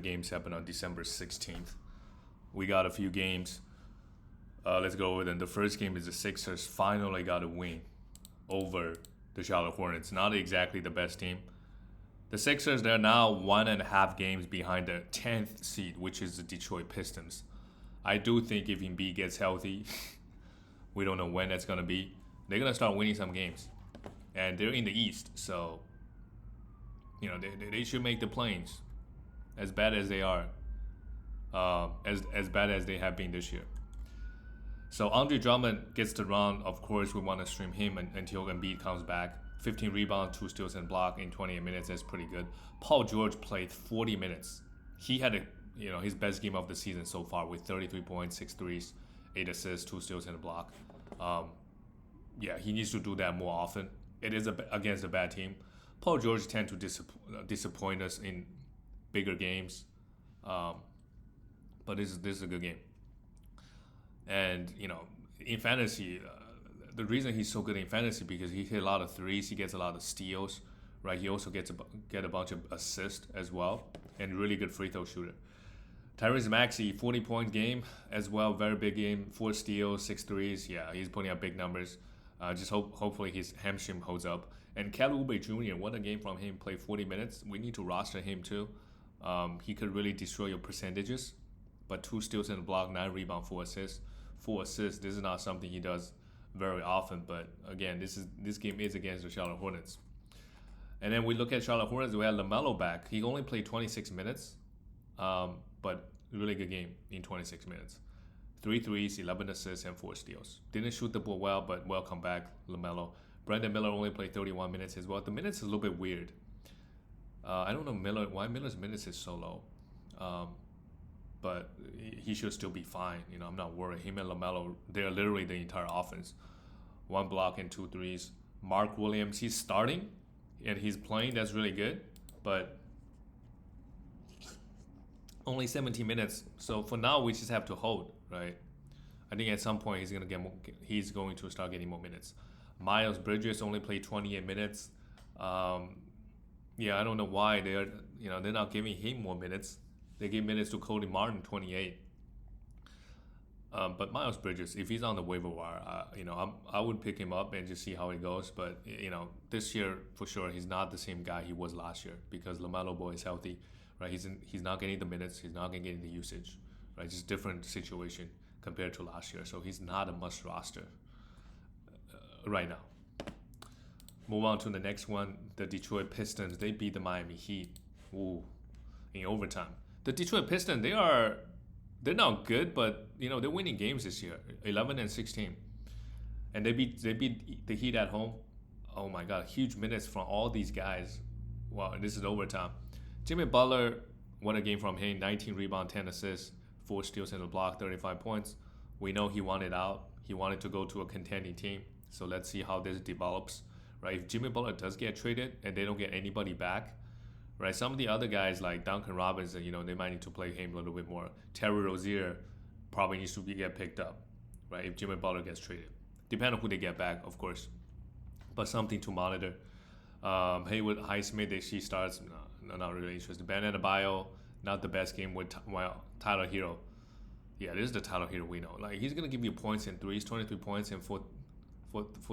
Games happen on December 16th. We got a few games. Let's go over them. The first game is the Sixers finally got a win over the Charlotte Hornets. Not exactly the best team. The Sixers, they're now 1.5 games behind the 10th seed, which is the Detroit Pistons. I do think if Embiid gets healthy, we don't know when that's going to be, they're going to start winning some games. And they're in the East, so, they should make the plains as bad as they are, as bad as they have been this year. So Andre Drummond gets the run. Of course, we want to stream him until Embiid comes back. 15 rebounds, 2 steals, and block in 28 minutes. That's pretty good. Paul George played 40 minutes. He had his best game of the season so far with 33 points, 6 threes, 8 assists, 2 steals, and a block. He needs to do that more often. It is against a bad team. Paul George tends to disappoint us in bigger games, but this is a good game. And in fantasy, the reason he's so good in fantasy because he hit a lot of threes, he gets a lot of steals, right? He also get a bunch of assists as well, and really good free throw shooter. Tyrese Maxey, 40-point game as well, very big game, 4 steals, 6 threes. Yeah, he's putting up big numbers. Hopefully his hamstring holds up. And Kelly Oubre Jr., what a game from him, played 40 minutes. We need to roster him too. He could really destroy your percentages. But 2 steals and a block, 9 rebounds, 4 assists. 4 assists, this is not something he does very often. But again, this game is against the Charlotte Hornets. And then we look at Charlotte Hornets, we have LaMelo back. He only played 26 minutes, but really good game in 26 minutes. 3 threes, 11 assists, and 4 steals. Didn't shoot the ball well, but welcome back, LaMelo. Brandon Miller only played 31 minutes as well. The minutes is a little bit weird. I don't know why Miller's minutes is so low. But he should still be fine. I'm not worried. Him and LaMelo, they're literally the entire offense. 1 block and 2 threes. Mark Williams, he's starting and he's playing. That's really good. But only 17 minutes. So for now, we just have to hold, right? I think at some point he's going to start getting more minutes. Miles Bridges only played 28 minutes. I don't know why they're not giving him more minutes. They gave minutes to Cody Martin, 28. But Miles Bridges, if he's on the waiver wire, I would pick him up and just see how it goes. But this year for sure, he's not the same guy he was last year because LaMelo Ball is healthy, right? He's not getting the minutes, he's not getting the usage, right? Just different situation compared to last year. So he's not a must roster right now. Move on to the next one. The Detroit Pistons, they beat the Miami Heat, in overtime. The Detroit Pistons, they're not good, but they're winning games this year, 11-16, and they beat the Heat at home. Oh my God, huge minutes from all these guys. Wow, this is overtime. Jimmy Butler, what a game from him, 19 rebounds, 10 assists, 4 steals and a block, 35 points. We know he wanted out. He wanted to go to a contending team. So let's see how this develops. Right? If Jimmy Butler does get traded and they don't get anybody back, right? Some of the other guys like Duncan Robinson, they might need to play him a little bit more. Terry Rozier probably needs to get picked up, right? If Jimmy Butler gets traded, depending on who they get back, of course. But something to monitor. Haywood Highsmith, if she starts, no, not really interested. Ben Adebayo, not the best game with Tyler Hero. Yeah, this is the Tyler Hero we know. Like he's gonna give you points and threes, 23 points and four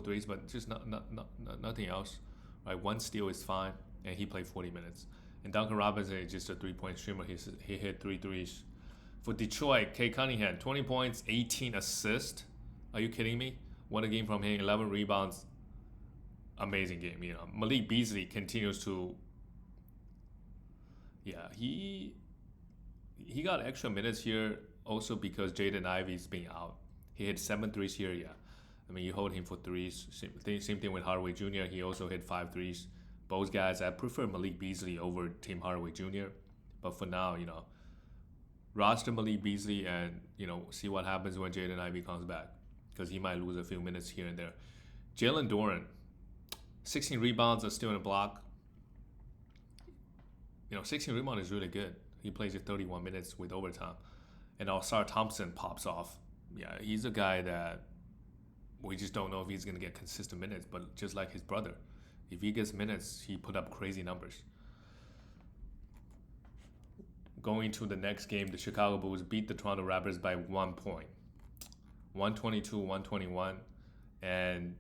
threes, but just nothing else. Right, 1 steal is fine. And he played 40 minutes. And Duncan Robinson is just a 3-point streamer. He hit 3 threes. For Detroit, Kay Cunningham, 20 points, 18 assists. Are you kidding me? What a game from him, 11 rebounds. Amazing game, Malik Beasley continues to... Yeah, he got extra minutes here also because Jaden Ivey's being out. He hit 7 threes here, yeah. I mean, you hold him for threes. Same thing with Hardaway Jr. He also hit 5 threes. Both guys, I prefer Malik Beasley over Tim Hardaway Jr. But for now, roster Malik Beasley and, see what happens when Jaden Ivey comes back. Because he might lose a few minutes here and there. Jalen Duren, 16 rebounds, a steal and a block. 16 rebounds is really good. He plays it 31 minutes with overtime. And Ausar Thompson pops off. Yeah, he's a guy that we just don't know if he's going to get consistent minutes. But just like his brother. If he gets minutes, he put up crazy numbers. going to the next game, the Chicago Bulls beat the Toronto Raptors by 1 point, 122-121, and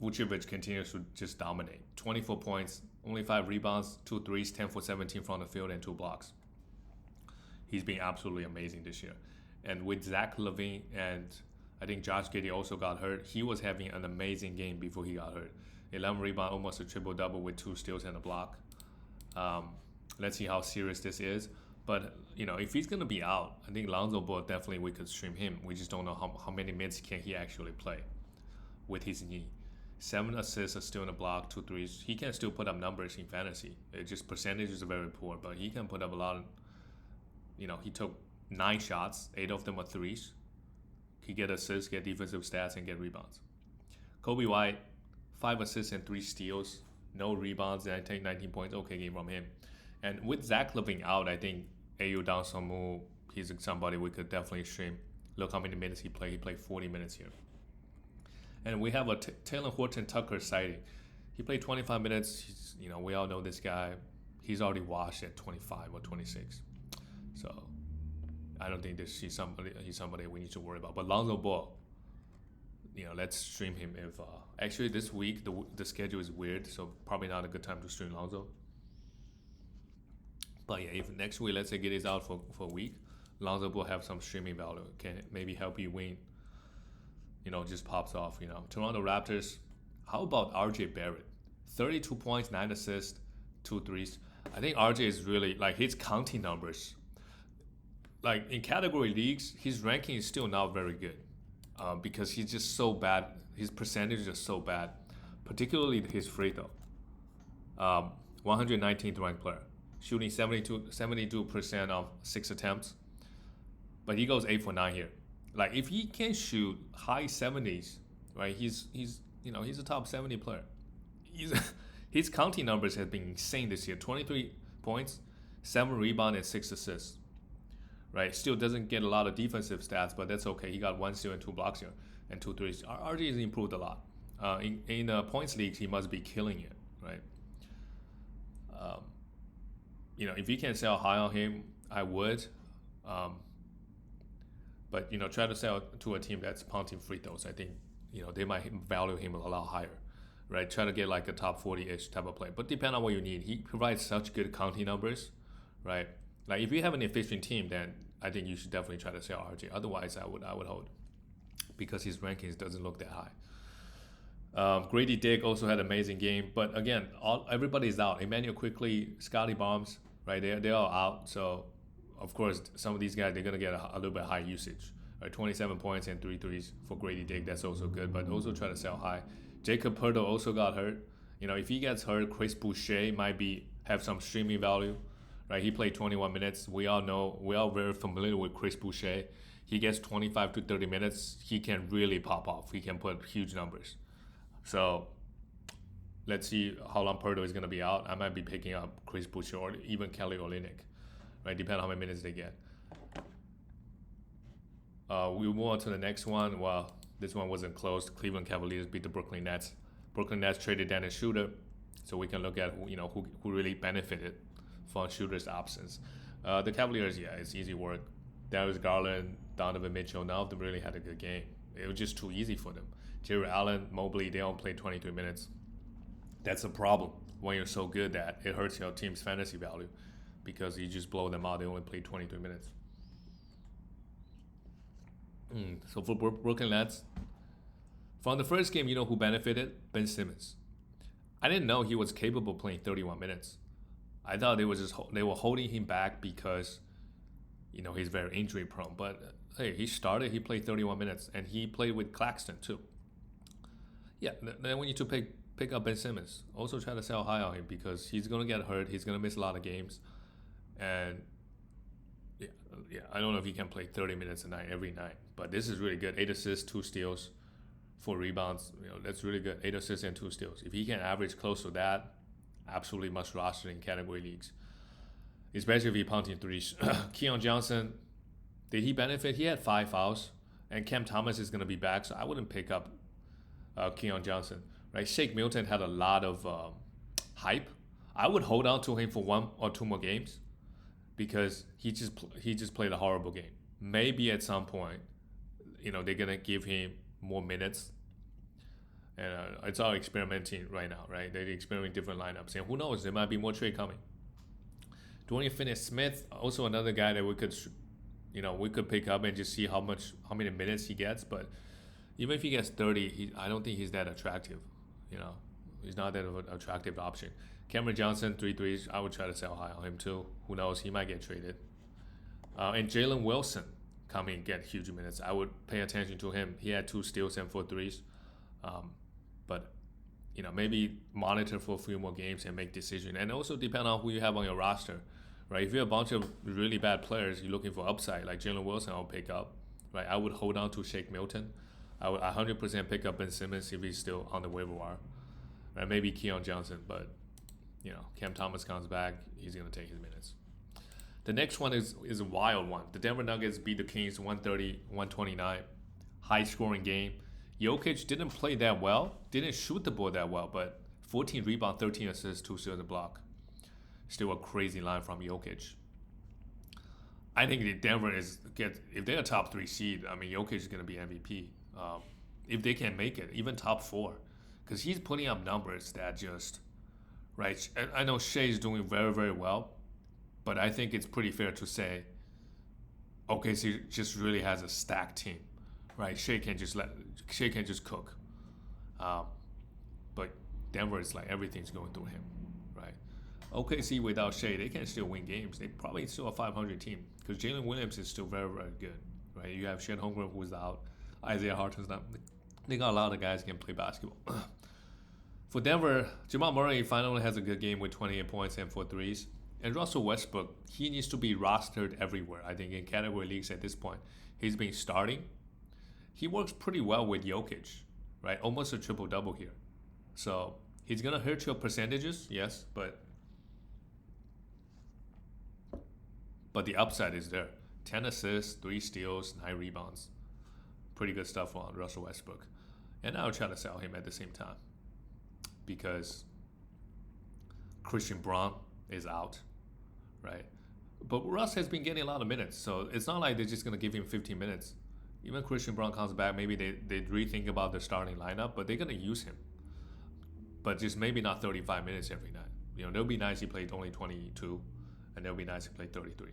Vucevic continues to just dominate. 24 points, only 5 rebounds, 2 threes, 10 for 17 from the field, and 2 blocks. He's been absolutely amazing this year. And with Zach LaVine and I think Josh Giddey also got hurt, he was having an amazing game before he got hurt. 11 rebounds, almost a triple-double with 2 steals and a block. Let's see how serious this is. But, if he's going to be out, I think Lonzo Ball, definitely we could stream him. We just don't know how many minutes can he actually play with his knee. 7 assists, a steal and a block, 2 threes. He can still put up numbers in fantasy. It just percentages are very poor, but he can put up a lot. He took 9 shots, 8 of them are threes. He get assists, get defensive stats, and get rebounds. Kobe White, 5 assists and 3 steals, no rebounds, and I take 19 points. Okay game from him. And with Zach LaVine out, I think Ayo Dosunmu, he's somebody we could definitely stream. Look how many minutes he played. He played 40 minutes here. And we have a Taylor Horton Tucker sighting. He played 25 minutes. We all know this guy. He's already washed at 25 or 26. So I don't think he's somebody we need to worry about. But Lonzo Ball, let's stream him. If actually this week the schedule is weird, so probably not a good time to stream Lonzo. But yeah, if next week, let's say Giddey's out for a week, Lonzo will have some streaming value. Can maybe help you win. Just pops off. Toronto Raptors. How about RJ Barrett? 32 points, 9 assists, 2 threes. I think RJ is really his counting numbers. In category leagues, his ranking is still not very good because he's just so bad. His percentage is just so bad, particularly his free throw. 119th ranked player, shooting 72% of 6 attempts, but he goes 8 for 9 here. If he can shoot high 70s, right? He's a top 70 player. His counting numbers have been insane this year. 23 points, 7 rebounds, and 6 assists. Right, still doesn't get a lot of defensive stats, but that's okay. He got 1 steal and 2 blocks here, and 2 threes. RJ has improved a lot. In points leagues, he must be killing it, right? If you can sell high on him, I would. But try to sell to a team that's punting free throws. I think they might value him a lot higher, right? Try to get a top 40-ish type of play. But depending on what you need, he provides such good counting numbers, right? If you have an efficient team, then I think you should definitely try to sell RJ. Otherwise, I would hold, because his rankings doesn't look that high. Grady Dick also had an amazing game, but again, everybody's out. Emmanuel Quickly, Scotty Barnes, right? They're all out. So of course, some of these guys, they're gonna get a little bit high usage. Right? 27 points and 3 threes for Grady Dick. That's also good, but also try to sell high. Jacob Pertl also got hurt. If he gets hurt, Chris Boucher might have some streaming value. Right, he played 21 minutes. We all very familiar with Chris Boucher. He gets 25 to 30 minutes. He can really pop off. He can put huge numbers. So let's see how long Pertl is going to be out. I might be picking up Chris Boucher or even Kelly Olynyk. Right, depending on how many minutes they get. We move on to the next one. Well, this one wasn't close. Cleveland Cavaliers beat the Brooklyn Nets. Brooklyn Nets traded Dennis Schroeder, so we can look at who really benefited from Schroeder's absence. The Cavaliers, it's easy work. Darius Garland, Donovan Mitchell, none of them really had a good game. It was just too easy for them. Jerry Allen, Mobley, they all played 23 minutes. That's a problem when you're so good that it hurts your team's fantasy value, because you just blow them out. They only played 23 minutes. So for Brooklyn Nets, from the first game, who benefited? Ben Simmons. I didn't know he was capable of playing 31 minutes. I thought they were holding him back because, he's very injury prone. But hey, he played 31 minutes, and he played with Claxton too. Yeah, then we need to pick up Ben Simmons. Also try to sell high on him, because he's gonna get hurt. He's gonna miss a lot of games, and I don't know if he can play 30 minutes a night every night. But this is really good. 8 assists, 2 steals, 4 rebounds. That's really good. 8 assists and 2 steals. If he can average close to that, absolutely must roster in category leagues, especially if he punting threes. Keon Johnson, did he benefit? He had 5 fouls, and Cam Thomas is going to be back, so I wouldn't pick up Keon Johnson. Right? Shake Milton had a lot of hype. I would hold on to him for 1 or 2 more games. because he just played a horrible game. Maybe at some point, they're gonna give him more minutes, and it's all experimenting right now, right? They're experimenting different lineups, and who knows, there might be more trade coming. Dwayne Finney-Smith, also another guy that we could pick up and just see how many minutes he gets. But even if he gets 30, I don't think he's that attractive. He's not that of an attractive option. Cameron Johnson, 3 threes. I would try to sell high on him too. Who knows? He might get traded. And Jalen Wilson coming and get huge minutes. I would pay attention to him. He had 2 steals and 4 threes. But maybe monitor for a few more games and make decision. And also depend on who you have on your roster, right? If you have a bunch of really bad players, you're looking for upside, like Jalen Wilson, I'll pick up, right? I would hold on to Shake Milton. I would 100% pick up Ben Simmons if he's still on the waiver wire. Right? Maybe Keon Johnson, but Cam Thomas comes back, he's going to take his minutes. The next one is a wild one. The Denver Nuggets beat the Kings 130-129. High scoring game. Jokic didn't play that well, didn't shoot the ball that well, but 14 rebounds, 13 assists, 2 steals and block. Still a crazy line from Jokic. I think that Denver if they're a top 3 seed, Jokic is going to be MVP. If they can make it, even top 4. Because he's putting up numbers that just, right? I know Shea is doing very, very well, but I think it's pretty fair to say OKC just really has a stacked team, right? Shea can just cook. But Denver is like everything's going through him, right? OKC without Shea, they can still win games. They probably still a 500 team because Jalen Williams is still very, very good, right? You have Shed Holmgren who's out, Isaiah Harten's not. They got a lot of guys who can play basketball. For Denver, Jamal Murray finally has a good game with 28 points and 4 threes. And Russell Westbrook, he needs to be rostered everywhere. I think in category leagues at this point, he's been starting. He works pretty well with Jokic, right? Almost a triple-double here. So he's going to hurt your percentages, yes, but the upside is there. 10 assists, 3 steals, 9 rebounds. Pretty good stuff on Russell Westbrook. And I'll try to sell him at the same time because Christian Braun is out, right? But Russ has been getting a lot of minutes, so it's not like they're just going to give him 15 minutes. Even Christian Braun comes back, maybe they rethink about their starting lineup, but they're going to use him. But just maybe not 35 minutes every night. It'll be nice he played only 22, and it'll be nice he played 33.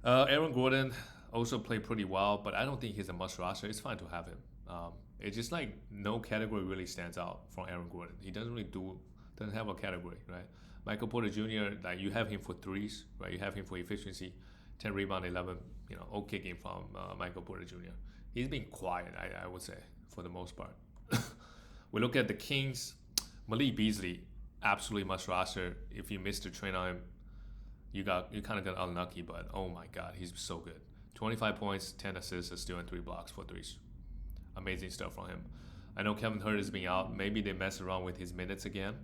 Aaron Gordon also played pretty well, but I don't think he's a must roster. It's fine to have him. It's just like no category really stands out from Aaron Gordon. He doesn't have a category, right? Michael Porter Jr., like you have him for threes, right? You have him for efficiency, 10 rebound, 11, okay game from Michael Porter Jr. He's been quiet, I would say, for the most part. We look at the Kings. Malik Beasley, absolutely must roster. If you missed the train on him, you kind of got unlucky, but oh my God, he's so good. 25 points, 10 assists, a steal, and 3 blocks for threes. Amazing stuff from him. I know Kevin Huerter is being out. Maybe they mess around with his minutes again,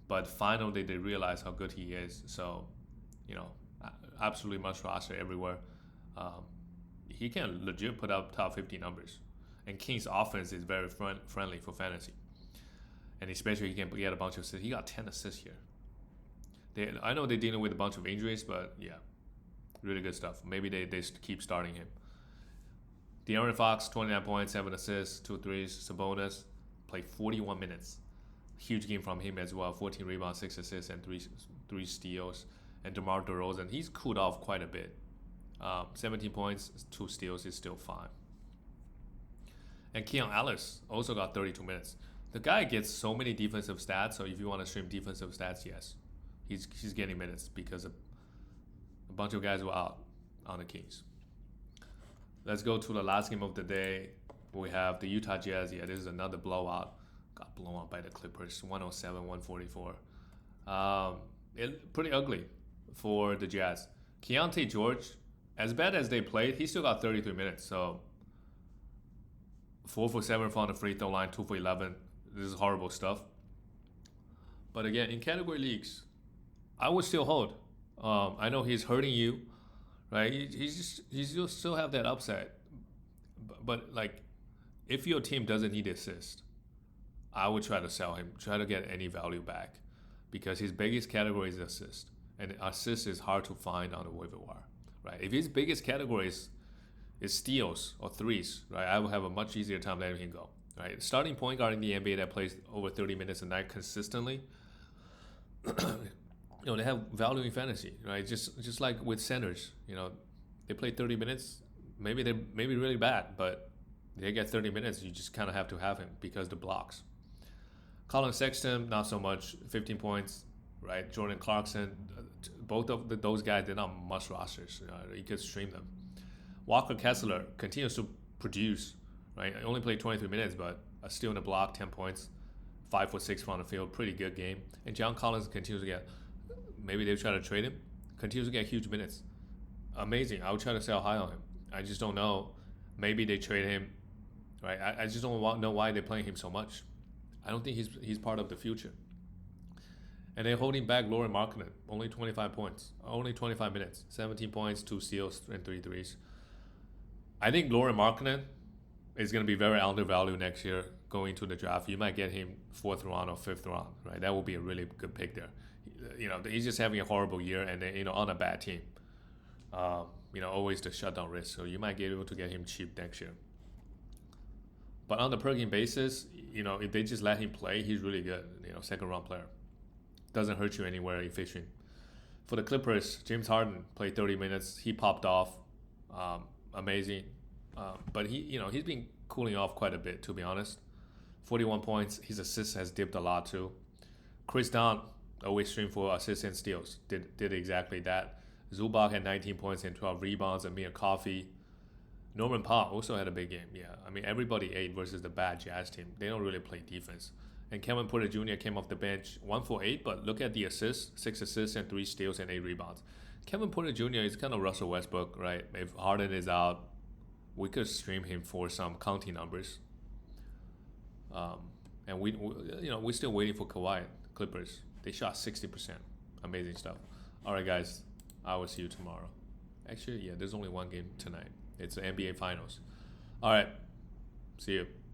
but finally they realize how good he is. So, absolutely must roster everywhere. He can legit put up top 50 numbers. And Kings' offense is very friendly for fantasy. And especially he can get a bunch of assists. He got 10 assists here. I know they're dealing with a bunch of injuries, but yeah, really good stuff. Maybe they keep starting him. De'Aaron Fox, 29 points, 7 assists, 2 threes. Sabonis played 41 minutes. Huge game from him as well. 14 rebounds, 6 assists, and 3 steals. And DeMar DeRozan, he's cooled off quite a bit. 17 points, 2 steals is still fine. And Keon Ellis also got 32 minutes. The guy gets so many defensive stats, so if you want to stream defensive stats, yes. He's getting minutes because a bunch of guys were out on the Kings. Let's go to the last game of the day. We have the Utah Jazz. Yeah, this is another blowout. Got blown out by the Clippers, 107-144. Pretty ugly for the Jazz. Keontae George, as bad as they played, he still got 33 minutes. So 4 for 7 from the free throw line, 2 for 11. This is horrible stuff. But again, in category leagues, I would still hold. I know he's hurting you, right? He's still have that upside. But like, if your team doesn't need assist, I would try to sell him. Try to get any value back, because his biggest category is assist, and assists is hard to find on the waiver wire, right? If his biggest category is steals or threes, right, I would have a much easier time letting him go, right? Starting point guard in the NBA that plays over 30 minutes a night consistently, they have value in fantasy, right? Just like with centers, they play 30 minutes. Maybe they're really bad, but they get 30 minutes. You just kind of have to have him because the blocks. Colin Sexton, not so much. 15 points, right? Jordan Clarkson, both of those guys, they're not must rosters. You could stream them. Walker Kessler continues to produce, right? I only played 23 minutes, but still in the block, 10 points, 5 for 6 from the field, pretty good game. And John Collins continues to get, maybe they try to trade him, continues to get huge minutes. Amazing. I would try to sell high on him. I just don't know. Maybe they trade him, right? I just don't know why they're playing him so much. I don't think he's part of the future. And they're holding back Lauren Markkinen, only 25 points, only 25 minutes, 17 points, 2 steals, and 3 threes. I think Lauren Markkinen is going to be very undervalued next year going to the draft. You might get him 4th round or 5th round, right? That would be a really good pick there. He's just having a horrible year and then, on a bad team. Always the shutdown risk. So you might be able to get him cheap next year. But on the per game basis, if they just let him play, he's really good. Second round player. Doesn't hurt you anywhere, efficient. For the Clippers, James Harden played 30 minutes. He popped off. Amazing. But he's been cooling off quite a bit, to be honest. 41 points. His assists has dipped a lot too. Chris Dunn, always streamed for assists and steals. Did exactly that. Zubac had 19 points and 12 rebounds. Amir Coffey. Norman Powell also had a big game. Yeah, everybody ate versus the bad Jazz team. They don't really play defense. And Kevin Porter Jr. came off the bench, 1 for 8, but look at the assists, 6 assists and 3 steals and 8 rebounds. Kevin Porter Jr. is kind of Russell Westbrook, right? If Harden is out, we could stream him for some counting numbers. And we're still waiting for Kawhi. Clippers, they shot 60%. Amazing stuff. All right, guys, I will see you tomorrow. Actually, yeah, there's only one game tonight. It's the NBA Finals. All right, see you.